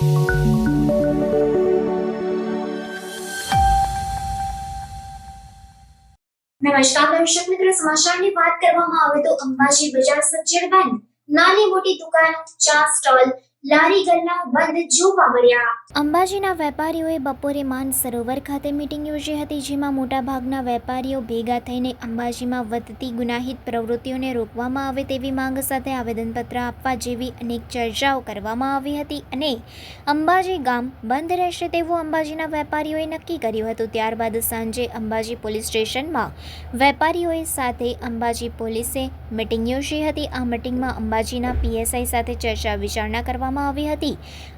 નમસ્કાર દર્શક મિત્રો, સમાચારની વાત કરવામાં આવે તો અંબાજી બજાર સજ્જડ બંધ, નાની મોટી દુકાનો, ચા સ્ટોલ, લારી ગલ્લા બંધ જોવા મળ્યા. અંબાજીના વેપારીઓએ બપોરે માન સરોવર ખાતે મીટિંગ યોજી હતી, જેમાં મોટાભાગના વેપારીઓ ભેગા થઈને અંબાજીમાં વધતી ગુનાહિત પ્રવૃત્તિઓને રોકવામાં આવે તેવી માંગ સાથે આવેદનપત્ર આપવા જેવી અનેક ચર્ચાઓ કરવામાં આવી હતી અને અંબાજી ગામ બંધ રહેશે તેવું અંબાજીના વેપારીઓએ નક્કી કર્યું હતું. ત્યારબાદ સાંજે અંબાજી પોલીસ સ્ટેશનમાં વેપારીઓએ સાથે અંબાજી પોલીસે મીટિંગ યોજી હતી. આ મીટિંગમાં અંબાજીના પીએસઆઈ સાથે ચર્ચા વિચારણા કરવામાં આવી હતી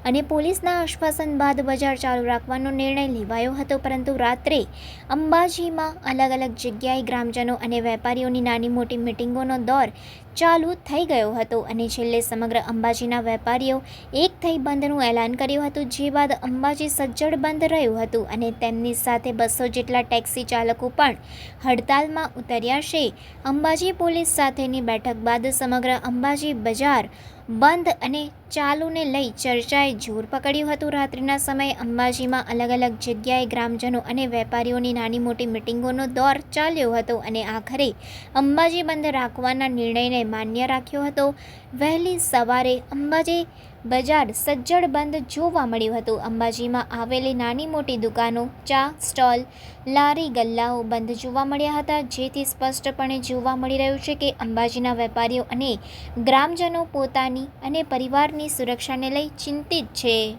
અને પોલીસના આશ્વાસન બાદ બજાર ચાલુ રાખવાનો નિર્ણય લેવાયો હતો. પરંતુ રાત્રે અંબાજીમાં અલગ અલગ જગ્યાએ ગ્રામજનો અને વેપારીઓની નાની મોટી મીટિંગોનો દોર ચાલુ થઈ ગયો હતો અને છેલ્લે સમગ્ર અંબાજીના વેપારીઓ એક થઈ બંધનું એલાન કર્યું હતું, જે બાદ અંબાજી સજ્જડ બંધ રહ્યું હતું અને તેમની સાથે 200 જેટલા ટેક્સી ચાલકો પણ હડતાલમાં ઉતર્યા છે. અંબાજી પોલીસ સાથેની બેઠક બાદ સમગ્ર અંબાજી બજાર બંધ અને ચાલુને લઈ ચર્ચાએ જોર પકડ્યું હતું. રાત્રિના સમયે અંબાજીમાં અલગ અલગ જગ્યાએ ગ્રામજનો અને વેપારીઓની નાની મોટી મીટિંગોનો દોર ચાલ્યો હતો અને આખરે અંબાજી બંધ રાખવાના નિર્ણયને માન્ય રાખ્યો હતો. વહેલી સવારે અંબાજી બજાર સજ્જડ બંધ જોવા મળ્યું હતું. અંબાજીમાં આવેલી નાની મોટી દુકાનો, ચા સ્ટોલ, લારી ગલ્લાઓ બંધ જોવા મળ્યા હતા, જેથી સ્પષ્ટપણે જોવા મળી રહ્યું છે કે અંબાજીના વેપારીઓ અને ગ્રામજનો પોતાની અને પરિવારની સુરક્ષાને લઈ ચિંતિત છે.